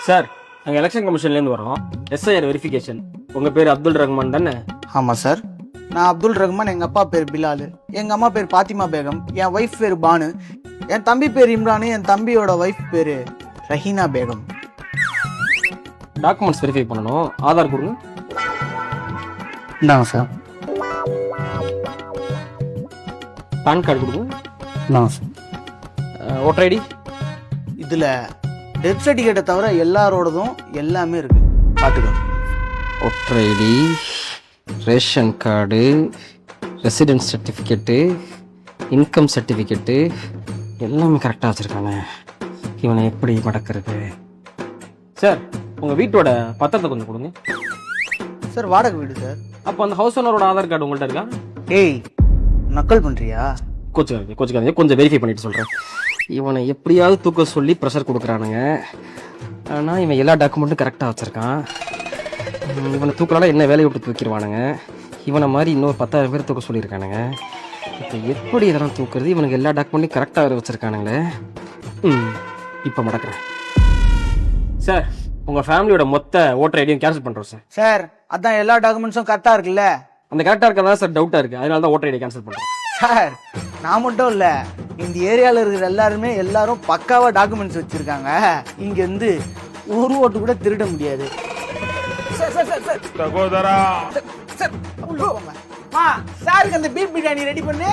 Sir நாங்கள் election கமிஷன்லேருந்து வரோம். SIR verification. உங்கள் பேர் அப்துல் ரஹ்மான் தானே? ஆமாம் சார், நான் அப்துல் ரஹ்மான். எங்கள் அப்பா பேர் பிலால், எங்கள் அம்மா பேர் பாத்திமா பேகம், என் ஒய்ஃப் பேர் பானு, என் தம்பி பேர் இம்ரானு, என் தம்பியோட ஒய்ஃப் பேர் ரஹீனா பேகம். டாக்குமெண்ட்ஸ் வெரிஃபை பண்ணணும். ஆதார் கொடுங்க. இந்தாங்க சார். பேன் கார்டு கொடுங்க. இந்தாங்க சார். Voter ID. இதில் டெத் சர்டிஃபிகேட்டை தவிர எல்லாரோடதும் எல்லாமே இருக்கு, பார்த்துக்கோங்க. Voter ID, ration card, residence certificate, income certificate எல்லாமே கரெக்டாக வச்சுருக்காங்க. இவனை எப்படி மடக்கிறது? சார் உங்கள் வீட்டோட பத்திரத்தை கொஞ்சம் கொடுங்க. சார் வாடகை வீடு சார். அப்போ அந்த ஹவுஸ் ஓனரோட ஆதார் கார்டு உங்கள்கிட்ட இருக்கா? ஏய், நக்கல் பண்ணுறியா? கோச்சுக்காதீங்க, கொஞ்சம் வெரிஃபை பண்ணிட்டு சொல்கிறேன். இவனை எப்படியாவது தூக்க சொல்லி ப்ரெஷர் கொடுக்குறானுங்க. ஆனால் இவன் எல்லா டாக்குமெண்ட்டும் கரெக்டாக வச்சுருக்கான். இவனை தூக்கலால என்ன வேலையை விட்டு தூக்கிடுவானுங்க. இவனை மாதிரி இன்னொரு 10,000 பேர் தூக்க சொல்லியிருக்கானுங்க. இப்போ எப்படி இதெல்லாம் தூக்குறது? இவனுக்கு எல்லா டாக்குமெண்ட்டையும் கரெக்டாக வச்சுருக்கானுங்களே. இப்போ மடக்கிறேன். சார் உங்கள் ஃபேமிலியோட மொத்த ஓட்டர் ஐடியும் கேன்சல் பண்ணுறோம் சார். சார் அதான் எல்லா டாக்குமெண்ட்ஸும் கரெக்டாக இருக்குல்ல? அந்த கரெக்டாக இருக்கிறதா சார் டவுட்டாக இருக்குது. அதனால தான் ஓட்டர் ஐடியை கேன்சல் பண்ணுறோம். சார் நான் மட்டும் இல்லை, இந்த ஏரியாவில் இருக்கிற எல்லாரும் பக்காவாக டாக்குமெண்ட்ஸ் வச்சுருக்காங்க. இங்கேருந்து ஒரு ஓட்டு கூட திருட முடியாது. சகோதரா, சாருக்கு அந்த பீப் பிரியாணி ரெடி பண்ணு.